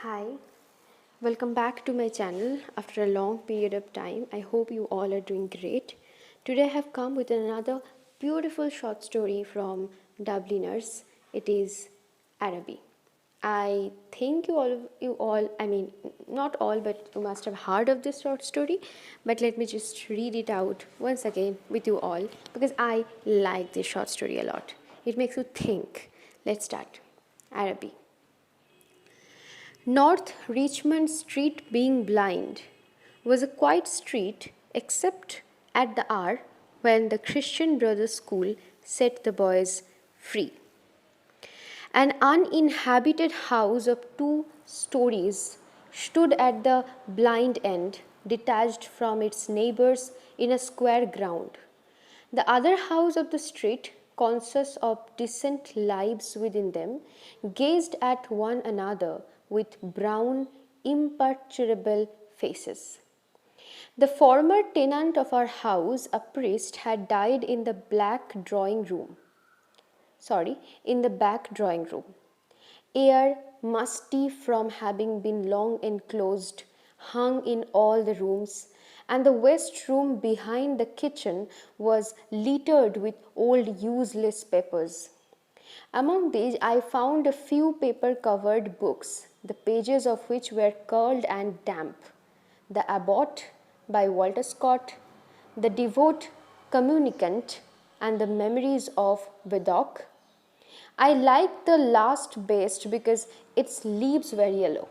Hi, welcome back to my channel after a long period of time. I hope you all are doing great. Today I have come with another beautiful short story from Dubliners. It is Araby. I think I mean, not all, but you must have heard of this short story. But let me just read it out once again with you all because I like this short story a lot. It makes you think. Let's start. Araby. North Richmond Street, being blind, was a quiet street except at the hour when the Christian Brothers School set the boys free. An uninhabited house of 2 stories stood at the blind end, detached from its neighbors in a square ground. The other house of the street, conscious of decent lives within them, gazed at one another with brown, imperturbable faces. The former tenant of our house, a priest, had died in the in the back drawing room. Air, musty from having been long enclosed, hung in all the rooms, and the west room behind the kitchen was littered with old useless papers. Among these, I found a few paper covered books, the pages of which were curled and damp. The Abbot by Walter Scott, The Devout Communicant, and the Memories of Vidocq. I liked the last best because its leaves were yellow.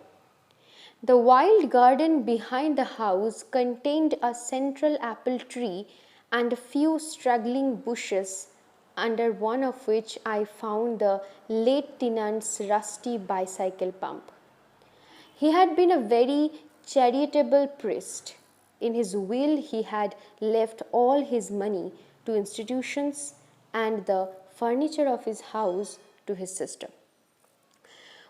The wild garden behind the house contained a central apple tree and a few straggling bushes, under one of which I found the late tenant's rusty bicycle pump. He had been a very charitable priest. In his will, he had left all his money to institutions and the furniture of his house to his sister.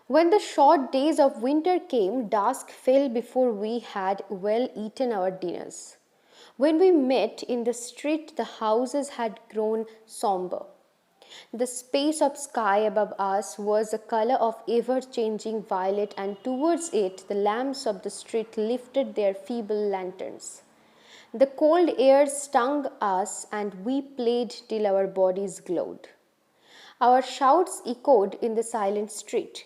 When the short days of winter came, dusk fell before we had well eaten our dinners. When we met in the street, the houses had grown sombre. The space of sky above us was the color of ever-changing violet, and towards it the lamps of the street lifted their feeble lanterns. The cold air stung us, and we played till our bodies glowed. Our shouts echoed in the silent street.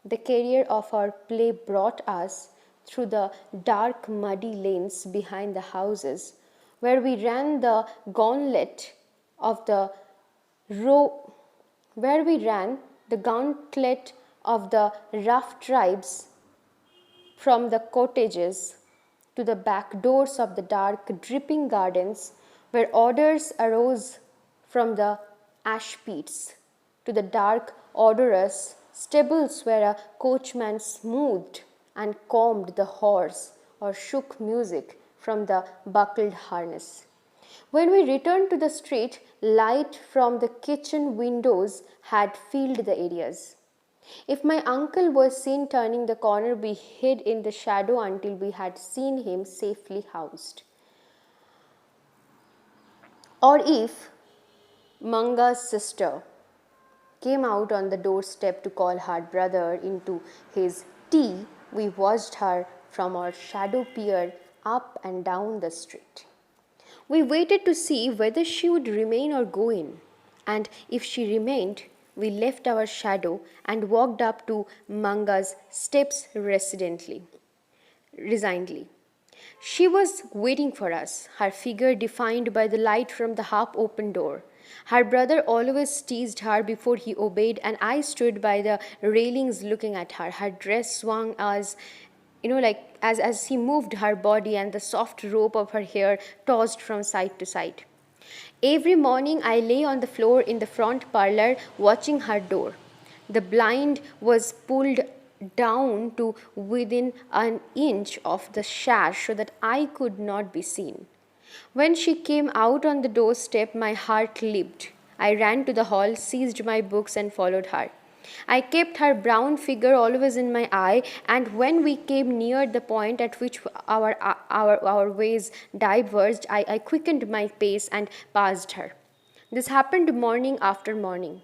The career of our play brought us through the dark, muddy lanes behind the houses, where we ran the gauntlet of the row, where we ran the gauntlet of the rough tribes from the cottages to the back doors of the dark, dripping gardens, where odors arose from the ash pits, to the dark, odorous stables where a coachman smoothed and combed the horse or shook music from the buckled harness. When we returned to the street, light from the kitchen windows had filled the areas. If my uncle was seen turning the corner, we hid in the shadow until we had seen him safely housed. Or if Manga's sister came out on the doorstep to call her brother into his tea, we watched her from our shadow pier up and down the street. We waited to see whether she would remain or go in, and if she remained, we left our shadow and walked up to Manga's steps resignedly. She was waiting for us, her figure defined by the light from the half-open door. Her brother always teased her before he obeyed, and I stood by the railings looking at her. Her dress swung as he moved her body, and the soft rope of her hair tossed from side to side. Every morning I lay on the floor in the front parlor watching her door. The blind was pulled down to within an inch of the sash so that I could not be seen. When she came out on the doorstep, my heart leaped. I ran to the hall, seized my books, and followed her. I kept her brown figure always in my eye, and when we came near the point at which our ways diverged, I quickened my pace and passed her. This happened morning after morning.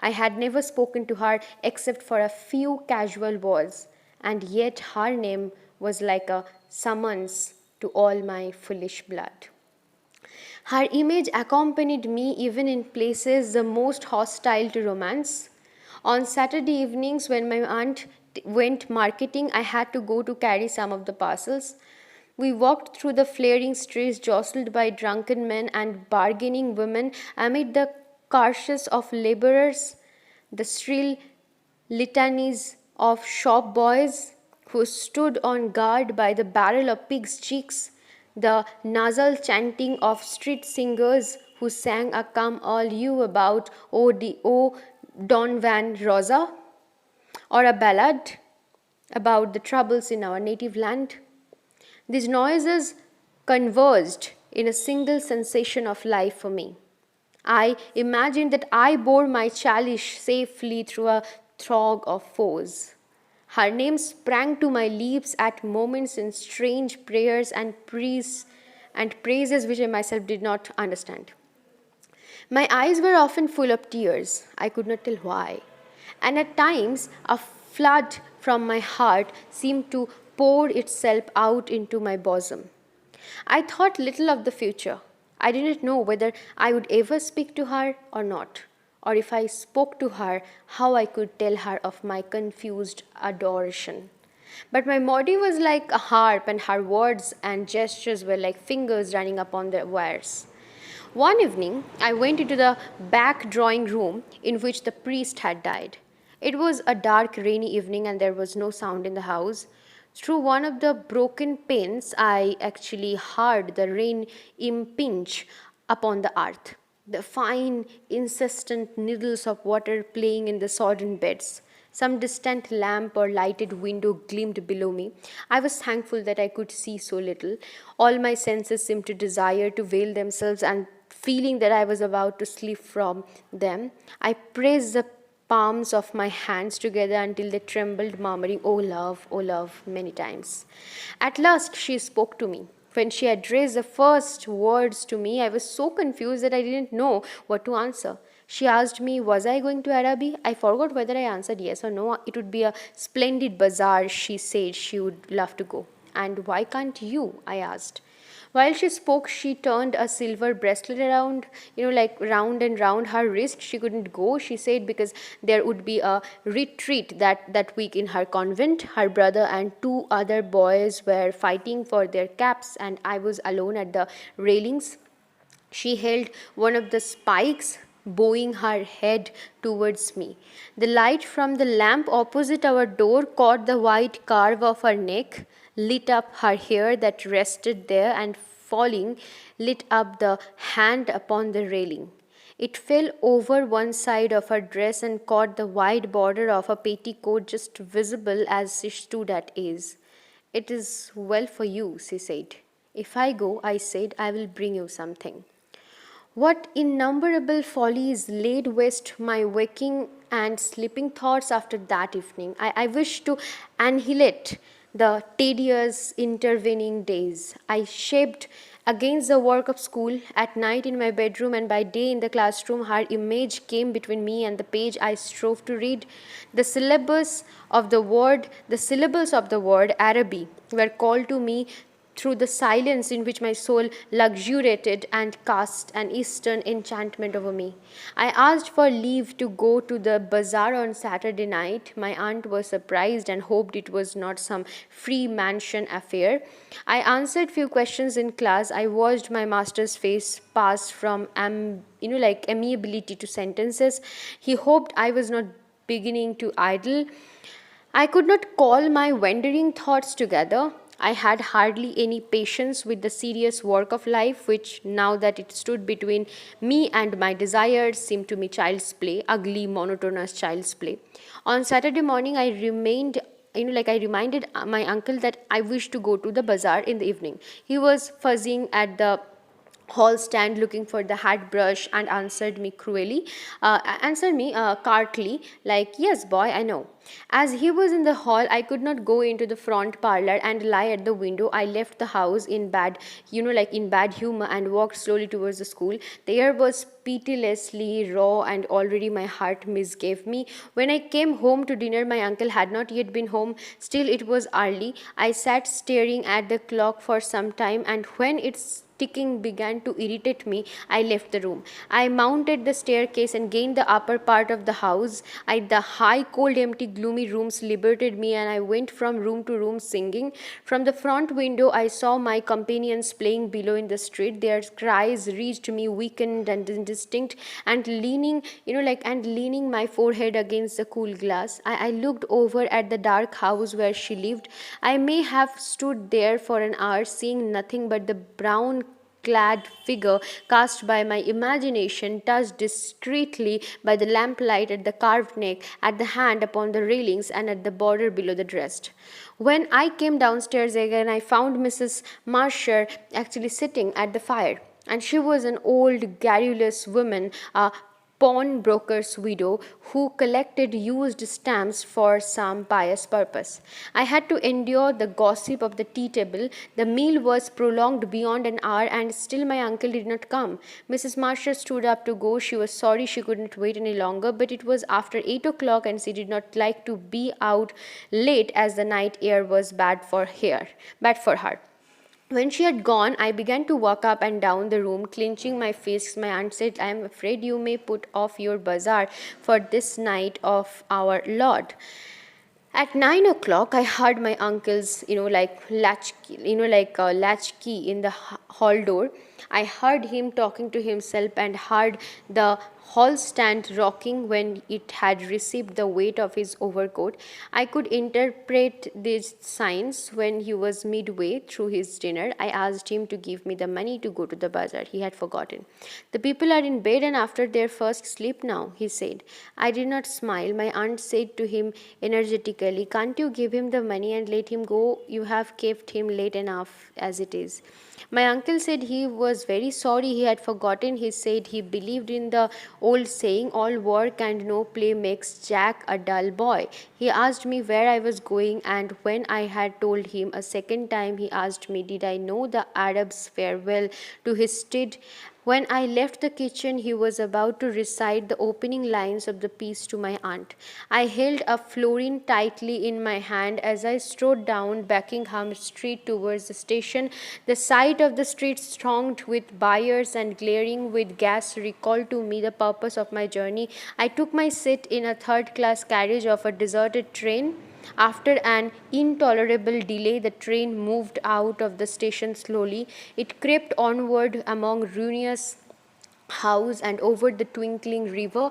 I had never spoken to her except for a few casual words, and yet her name was like a summons to all my foolish blood. Her image accompanied me even in places the most hostile to romance. On Saturday evenings, when my aunt went marketing, I had to go to carry some of the parcels. We walked through the flaring streets, jostled by drunken men and bargaining women, amid the curses of laborers, the shrill litanies of shop boys who stood on guard by the barrel of pigs' cheeks, the nasal chanting of street singers who sang a come all you about O Don Van Rosa, or a ballad about the troubles in our native land. These noises converged in a single sensation of life for me. I imagined that I bore my chalice safely through a throng of foes. Her name sprang to my lips at moments in strange prayers and praises which I myself did not understand. My eyes were often full of tears. I could not tell why. And at times, a flood from my heart seemed to pour itself out into my bosom. I thought little of the future. I did not know whether I would ever speak to her or not, or if I spoke to her, how I could tell her of my confused adoration. But my body was like a harp, and her words and gestures were like fingers running upon the wires. One evening, I went into the back drawing room in which the priest had died. It was a dark, rainy evening, and there was no sound in the house. Through one of the broken panes, I actually heard the rain impinge upon the earth, the fine, insistent needles of water playing in the sodden beds. Some distant lamp or lighted window gleamed below me. I was thankful that I could see so little. All my senses seemed to desire to veil themselves, and feeling that I was about to slip from them, I pressed the palms of my hands together until they trembled, murmuring, oh love, many times. At last she spoke to me. When she addressed the first words to me, I was so confused that I didn't know what to answer. She asked me, was I going to Araby? I forgot whether I answered yes or no. It would be a splendid bazaar, she said she would love to go. And why can't you? I asked. While she spoke, she turned a silver bracelet around, like round and round her wrist. She couldn't go, she said, because there would be a retreat that week in her convent. Her brother and two other boys were fighting for their caps, and I was alone at the railings. She held one of the spikes, bowing her head towards me. The light from the lamp opposite our door caught the white curve of her neck, lit up her hair that rested there, and falling, lit up the hand upon the railing. It fell over one side of her dress and caught the wide border of her petticoat just visible as she stood at ease. It is well for you, she said. If I go, I said, I will bring you something. What innumerable follies laid waste my waking and sleeping thoughts after that evening. I wish to annihilate the tedious intervening days. I shaped against the work of school, at night in my bedroom and by day in the classroom. Her image came between me and the page I strove to read. The syllables of the word Araby were called to me through the silence in which my soul luxuriated and cast an eastern enchantment over me. I asked for leave to go to the bazaar on Saturday night. My aunt was surprised and hoped it was not some free mansion affair. I answered few questions in class. I watched my master's face pass from amiability to sentences. He hoped I was not beginning to idle. I could not call my wandering thoughts together. I had hardly any patience with the serious work of life, which, now that it stood between me and my desires, seemed to me child's play, ugly, monotonous child's play. On Saturday morning, I reminded my uncle that I wished to go to the bazaar in the evening. He was fuzzing at the hall stand looking for the hat brush and answered me cartly, like, "Yes, boy, I know." As he was in the hall, I could not go into the front parlor and lie at the window. I left the house in bad humor, and walked slowly towards the school. The air was pitilessly raw, and already my heart misgave me. When I came home to dinner, my uncle had not yet been home. Still, it was early. I sat staring at the clock for some time, and when its ticking began to irritate me, I left the room. I mounted the staircase and gained the upper part of the house. The high, cold, empty, gloomy rooms liberated me, and I went from room to room singing. From the front window, I saw my companions playing below in the street. Their cries reached me weakened and indistinct, and leaning my forehead against the cool glass. I looked over at the dark house where she lived. I may have stood there for an hour, seeing nothing but the brown clad figure cast by my imagination, touched discreetly by the lamplight at the carved neck, at the hand upon the railings, and at the border below the dress. When I came downstairs again, I found Mrs. Marsher actually sitting at the fire, and she was an old, garrulous woman, a pawnbroker's widow who collected used stamps for some pious purpose. I had to endure the gossip of the tea table. The meal was prolonged beyond an hour, and still my uncle did not come. Mrs. Marshall stood up to go. She was sorry she could not wait any longer, but it was after 8 o'clock, and she did not like to be out late, as the night air was bad for her. When she had gone, I began to walk up and down the room, clenching my fists. My aunt said, "I am afraid you may put off your bazaar for this night of our Lord." At 9 o'clock, I heard my uncle's, latchkey in the hall door. I heard him talking to himself, and heard the hall stand rocking when it had received the weight of his overcoat. I could interpret these signs. When he was midway through his dinner, I asked him to give me the money to go to the bazaar. He had forgotten. "The people are in bed and after their first sleep now," he said. I did not smile. My aunt said to him energetically, "Can't you give him the money and let him go? You have kept him late enough as it is." My uncle said he was very sorry he had forgotten. He said he believed in the old saying, "All work and no play makes Jack a dull boy." He asked me where I was going, and when I had told him a second time, he asked me did I know the Arab's farewell to his steed. When I left the kitchen, he was about to recite the opening lines of the piece to my aunt. I held a florin tightly in my hand as I strode down Buckingham Street towards the station. The sight of the street thronged with buyers and glaring with gas recalled to me the purpose of my journey. I took my seat in a third-class carriage of a deserted train. After an intolerable delay, the train moved out of the station slowly. It crept onward among ruinous houses and over the twinkling river.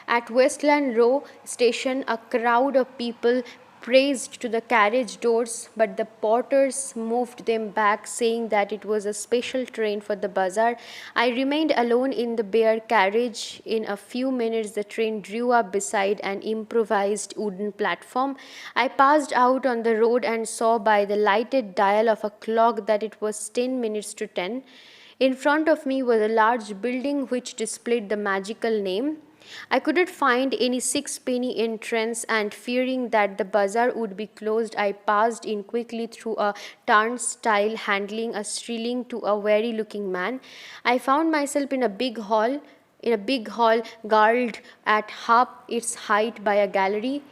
At Westland Row station, a crowd of people praised to the carriage doors, but the porters moved them back, saying that it was a special train for the bazaar. I remained alone in the bare carriage. In a few minutes, the train drew up beside an improvised wooden platform. I passed out on the road and saw by the lighted dial of a clock that it was 10 minutes to 10. In front of me was a large building which displayed the magical name. I couldn't find any sixpenny entrance, and fearing that the bazaar would be closed, I passed in quickly through a turnstile handling a shilling to a weary looking man. I found myself in a big hall, guarded at half its height by a gallery.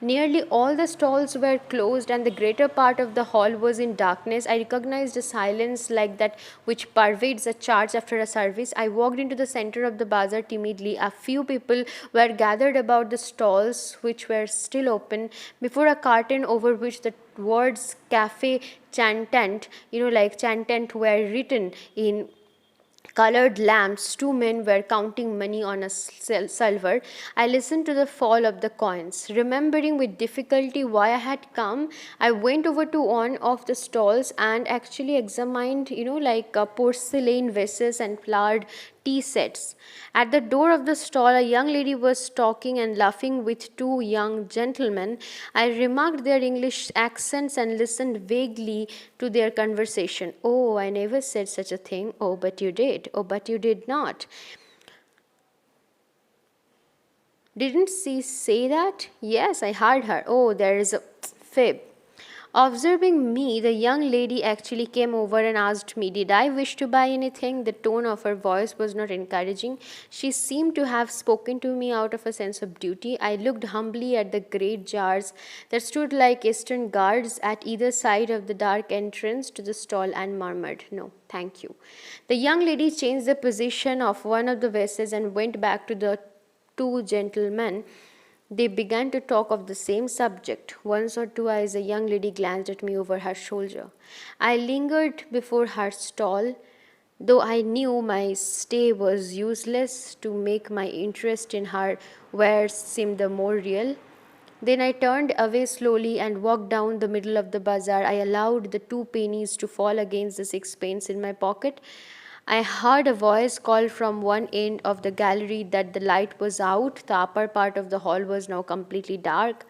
Nearly all the stalls were closed, and the greater part of the hall was in darkness. I recognized a silence like that which pervades a church after a service. I walked into the center of the bazaar timidly. A few people were gathered about the stalls, which were still open, before a curtain over which the words "Cafe Chantant," were written in colored lamps. Two men were counting money on a salver. I listened to the fall of the coins. Remembering with difficulty why I had come, I went over to one of the stalls and actually examined, porcelain vases and flowered tea sets. At the door of the stall, a young lady was talking and laughing with two young gentlemen. I remarked their English accents and listened vaguely to their conversation. Oh, I never said such a thing. Oh, but you did. Oh, but you did not. Didn't she say that? Yes, I heard her. Oh, there is a fib. Observing me, the young lady actually came over and asked me, did I wish to buy anything? The tone of her voice was not encouraging. She seemed to have spoken to me out of a sense of duty. I looked humbly at the great jars that stood like eastern guards at either side of the dark entrance to the stall and murmured, no, thank you. The young lady changed the position of one of the vases and went back to the two gentlemen. They began to talk of the same subject. Once or twice a young lady glanced at me over her shoulder. I lingered before her stall, though I knew my stay was useless to make my interest in her wares seem the more real. Then I turned away slowly and walked down the middle of the bazaar. I allowed the 2 pennies to fall against the 6 pence in my pocket. I heard a voice call from one end of the gallery that the light was out. The upper part of the hall was now completely dark.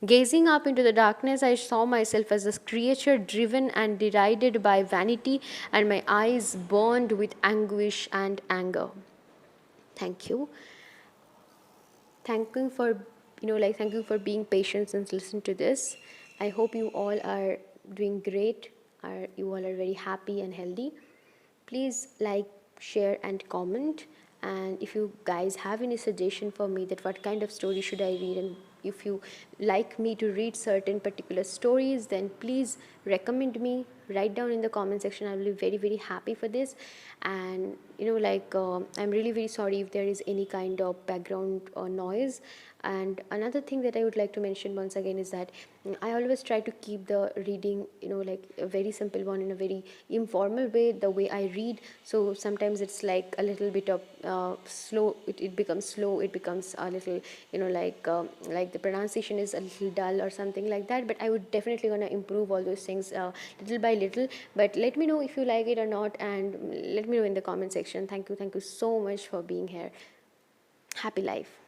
Gazing up into the darkness, I saw myself as a creature driven and derided by vanity, and my eyes burned with anguish and anger. Thank you. Thank you for thank you for being patient and listen to this. I hope you all are doing great. You all are very happy and healthy. Please like, share and comment, and if you guys have any suggestion for me that what kind of story should I read, and if you like me to read certain particular stories, then please recommend me, write down in the comment section. I will be very very happy for this. And I'm really very sorry if there is any kind of background noise. And another thing that I would like to mention once again is that I always try to keep the reading, like a very simple one, in a very informal way, the way I read. So sometimes it's like a little bit of slow, it becomes slow, it becomes a little, like the pronunciation is a little dull or something like that. But I would definitely going to improve all those things little by little. But let me know if you like it or not, and let me know in the comment section. Thank you so much for being here. Happy life.